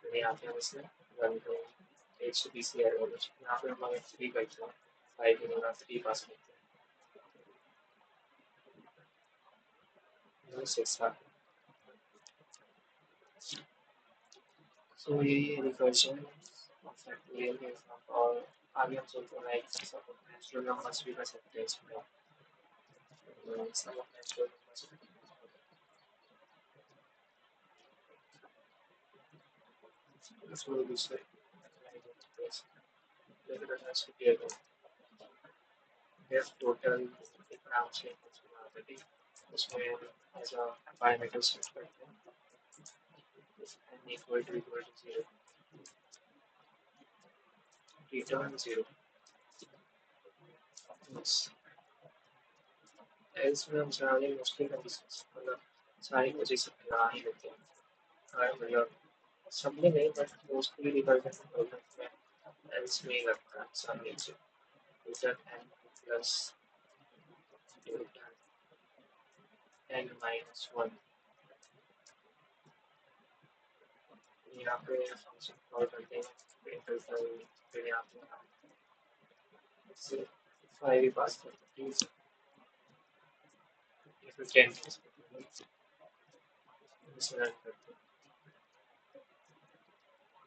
है यहाँ पे हम इसमें रन करेंगे एच बी सी आर यहाँ पे हम अगर 3 करते हैं 5 के द्वारा 3 पास करते हैं 6 सो ये रिकर्जन ऑफ फैक्टोरियल के साथ और आगे हम चलते हैं लाइक नेचुरल नंबर्स भी कर सकते हैं इसमें some of natural numbers this will be said this let us clear their total differential functionality उसमें as a parameter set करते हैं n equal to 0 return 0 else में हम सारे मुश्किल कंडीशंस मतलब सारी कंडीशन लगा ही देते हैं मतलब सबने नहीं बट मोस्टली रिकर्जन प्रॉब्लम में else में ही लगता है सब नीचे return n plus return n minus 1 यहाँ पे फंक्शन कॉल करते हैं फिर यहाँ पे फाइव पास करते हैं फिर 10 पास करते हैं इसे रन करते हैं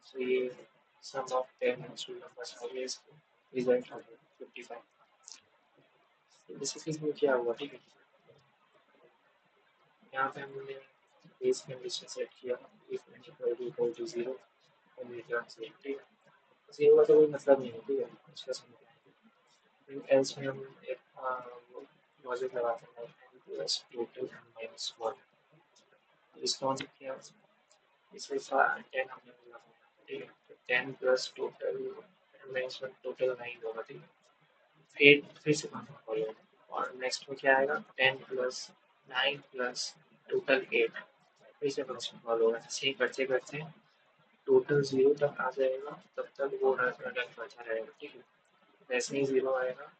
तो ये सम ऑफ 10 नेचुरल नंबर्स आ गया इसका रिजल्ट आ गया 55 तो बेसिकली में क्या हुआ ठीक है यहाँ पे हमने बेस कंडीशन सेट किया if n equal to 0 and return 0 ठीक है 0 का तो कोई मतलब नहीं है ठीक है उसका समझ एल्स में हम एक लॉजिक लगाते हैं n plus total n minus 1 इसका मतलब क्या है इसमें 10 हमने लगाया ठीक है तो 10 plus total n minus 1 total 9 होगा ठीक है फिर से फंक्शन कॉल होगा और नेक्स्ट में क्या आएगा 10 प्लस 9 प्लस टोटल 8 फिर से फंक्शन कॉल होगा ऐसे ही करते करते टोटल 0 तक आ जाएगा तब तक वो रन करता रहेगा ठीक है वैसे ही 0 आएगा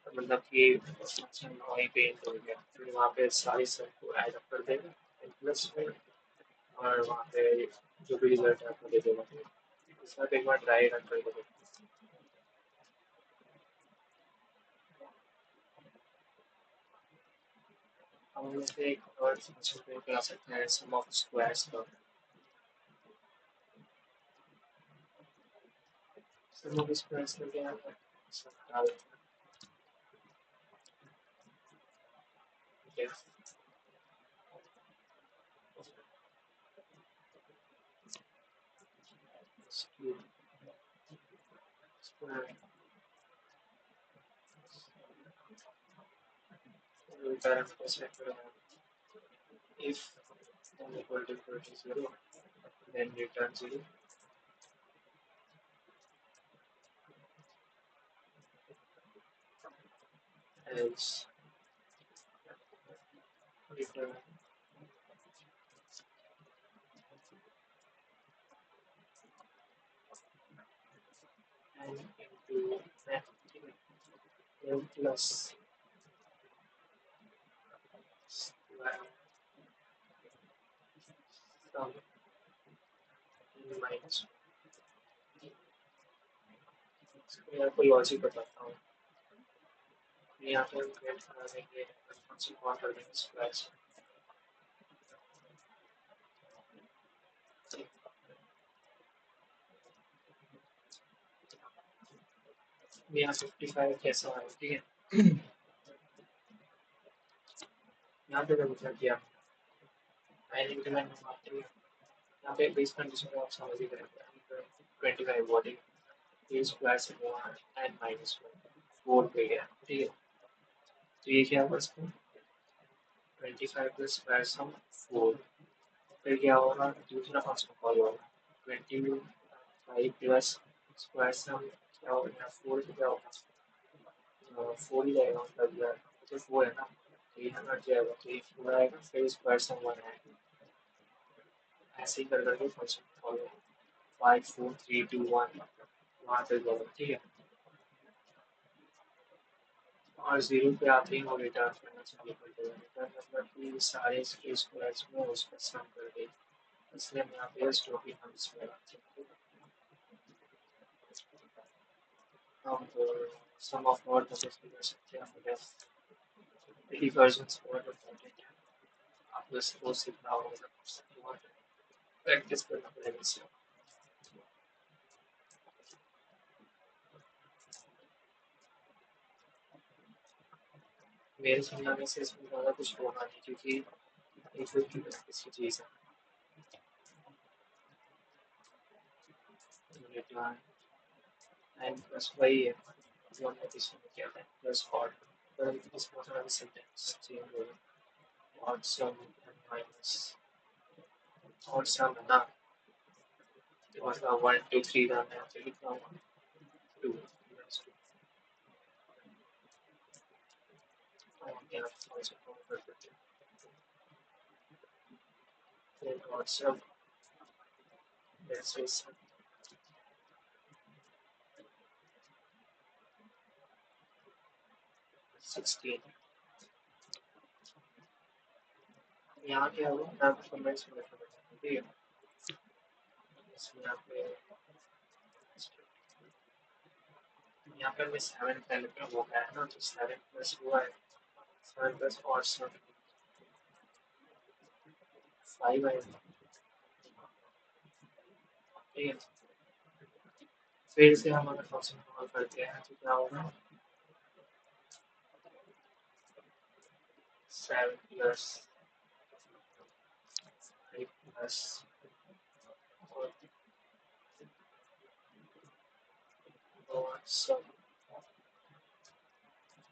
मतलब कि फंक्शन वहीं पे एंड हो गया फिर वहाँ पे सारी सब को ऐड अप कर देगा प्लस में और वहाँ पे जो भी रिजल्ट है आपको दे देगा इसका एक बार ट्राई रन करके देखो हम जैसे एक और फंक्शन पे करा सकते हैं सम ऑफ स्क्वायर्स का सम ऑफ स्क्वायर्स का क्या है सब parameters vector if n equal to 0, then return 0. Else return n into n plus square sum n minus 1। मैं आपको लॉजिक बताता हूँ। यहाँ पे हम क्रिएट करा देंगे फंक्शन कॉल कर देंगे स्क्वायर। यहाँ 55 कैसा है, ठीक है। यहाँ पे मैंने क्या किया, मैंने इंक्रीमेंट मारते हुए यहाँ पे बेस कंडीशन आप समझ ही करेंगे। 25 बॉडी ये स्क्वायर से हुआ एन माइनस 4 पे गया, ठीक है। तो ये क्या होगा इसको 25 प्लस स्क्वायर सम 4, फिर क्या होगा दूसरा फंक्शन कॉल होगा 25 प्लस स्क्वायर सम क्या होगा 4 क्या होगा 4 ही जाएगा, मतलब यार तो 4 है ना, तो ये हट जाएगा, तो ये 4 आएगा, फिर स्क्वायर सम 1 आएगा, ऐसे ही कर करके फंक्शन कॉल होगा 5 4 3 2 1 वहाँ तक जाएगा, ठीक है। और 0 पे आते ही वो रिटर्न करना चालू कर देगा। रिटर्न मतलब कि सारे इसके स्क्वायर्स में उसका सम कर देगा, इसलिए हम यहाँ पे स्टोरी हम इसमें रखते हैं। हम सम ऑफ नॉट मतलब कर सकते हैं, हमें रिकर्जन बहुत इम्पोर्टेंट है, आपको इसको सीखना होगा, प्रैक्टिस करना पड़ेगा इससे। मेरे समझाने से इसमें ज़्यादा कुछ होगा नहीं, क्योंकि एक की प्रैक्टिस की चीज़ है। रिटर्न एन प्लस वही है जो हमने पिछले में किया था, प्लस और पर इसमें थोड़ा सा सेंटेंस चेंज होगा, और सम माइनस और सम है ना, तो मतलब 1 2 3 का मैं यहाँ पे लिख रहा हूँ 2 और यहाँ थोड़ा सा कम कर देते हैं, फिर और सम दैट्स इज 16। यहाँ क्या होगा मैं आपको कमेंट्स में बताऊंगा, ठीक है। इसमें यहाँ पे मैं 7 पहले का हो गया है ना, तो 7 प्लस हुआ है, 7 प्लस और सम 5 आएगा, ठीक है। फिर से हम अगर फंक्शन कॉल करते हैं तो क्या होगा 7 प्लस 5 प्लस और सम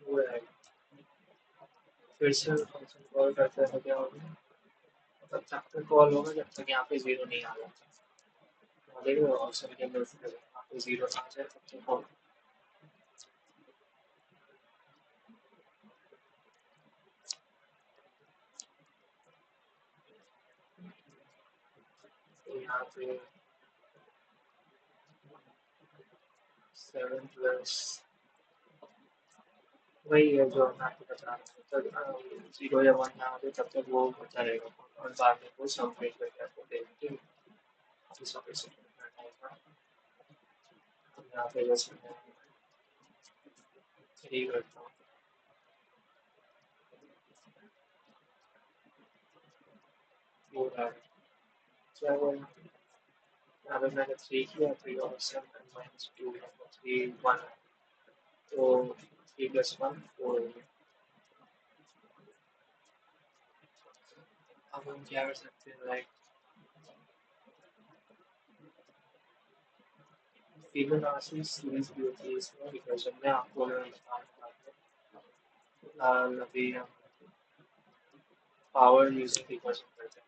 वो आएगा। फिर से फंक्शन कॉल करते हैं तो क्या होगा, तब तक कॉल होगा जब तक यहाँ पे 0 नहीं आ जाता, देखो ऑप्शन के अंदर यहाँ पे 0 आ जाए तब तक कॉल। तो यहाँ पे 7 प्लस वही है जो मैं आपको बता रहा हूँ, तब 0 या 1 ना आ जाए तब तक वो होता रहेगा, और बाद में वो सबमिट करके आपको देंगे, सबमिट से करना है। तो यहाँ पे जैसे मैं यही करता हूँ, वो रहा है क्या वो यहाँ पे मैंने 3 किया, 3 और 7 माइनस 2 3 1 तो 3 प्लस 1 4 हो गया। अब हम क्या कर सकते हैं, लाइक फिबोनाची सीरीज भी होती है इसमें, रिकर्जन में आपको अगर अभी पावर यूजिंग रिकर्जन करते हैं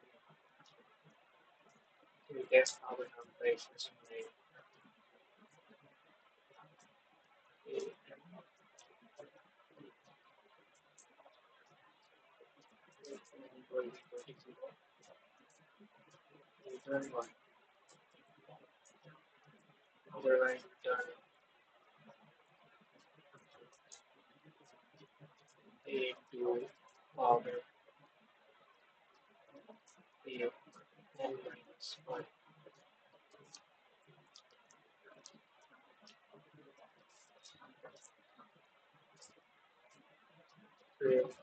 to get our operations made. Return one, otherwise return a to power a n minus one. So,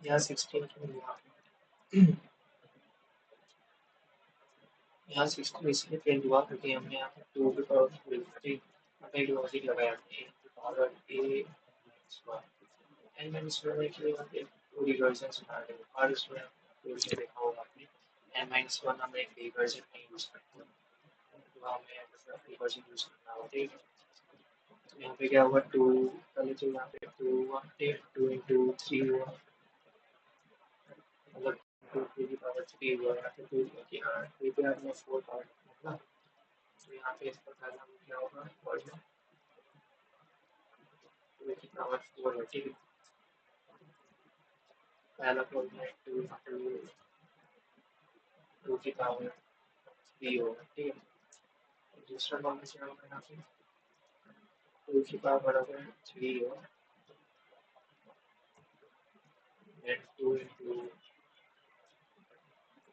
यहाँ 16 क्यों हुआ यहाँ 16 इसलिए फेल हुआ क्योंकि हमने यहाँ पे 2 के पावर हमने लॉजिक लगाया ए power A N minus one के लिए हम एक रिवर्जन सुना रहे हैं और इसमें आपने देखा होगा आपने एन माइनस वन हम एक रिवर्जन नहीं यूज करते तो हमें मतलब रिवर्जन यूज करना होगा ठीक है तो यहाँ पे क्या हुआ टू पहले तो यहाँ पे टू हुआ ठीक टू इंटू थ्री हुआ मतलब टू टू की पावर थ्री हुआ यहाँ पे टू की हाँ टू पे आपने फोर पावर ना तो यहाँ पे इसका पहला क्या होगा वर्जन टू की पावर फोर है ठीक है पहला वर्जन है टू इंटू टू की पावर थ्री होगा ठीक है दूसरा वर्जन क्या होगा यहाँ पे टू की पावर बराबर थ्री हो and टू इंटू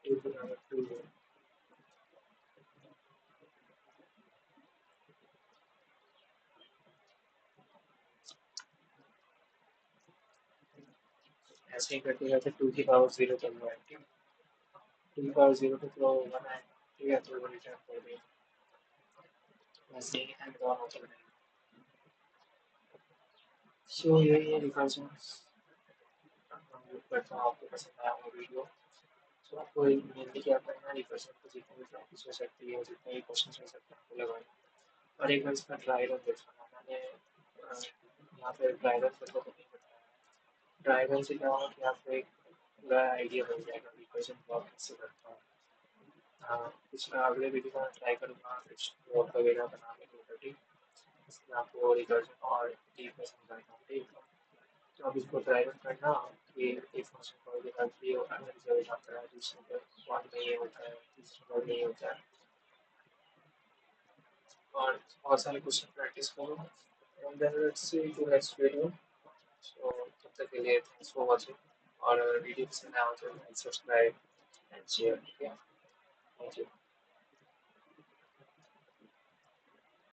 टू की पावर टू हो ऐसे ही करते करते टू की पावर जीरो तक हुआ है ठीक है टू की पावर जीरो तक तो वन है ठीक है तो वो रिटर्न कर देगा ऐसे ही एंड ऑन होता रहेगा सो यही है रिकर्जन उम्मीद करता हूँ आपको पसंद आया होगा वीडियो तो आपको मेनली क्या करना है रिकर्जन को जितनी भी प्रैक्टिस हो सकती है जितने भी क्वेश्चन हो सकते हैं आपको लगाए और एक बार इसका ट्राई रन देखना मैंने यहाँ पे ट्राई रन करके तो नहीं बताया ट्राई रन से क्या होगा कि आपको एक पूरा आइडिया बन जाएगा रिकर्जन को आप कैसे करता हूँ हाँ कुछ अगले वीडियो में ट्राई करूँगा कुछ नोट वगैरह बनाने के लिए ठीक इसमें आपको रिकर्जन और डीप में समझाता हूँ ठीक तो अब इसको ट्राई रन करना कि एक फंक्शन कॉल के साथ ये अगर रिजल्ट आता है दूसरे पर वन में ये होता है तीसरे पर नहीं होता है और बहुत सारे क्वेश्चन प्रैक्टिस करो and then let's see to next video so तब तक के लिए thanks for watching और वीडियो पसंद आया तो सब्सक्राइब एंड शेयर ठीक है थैंक यू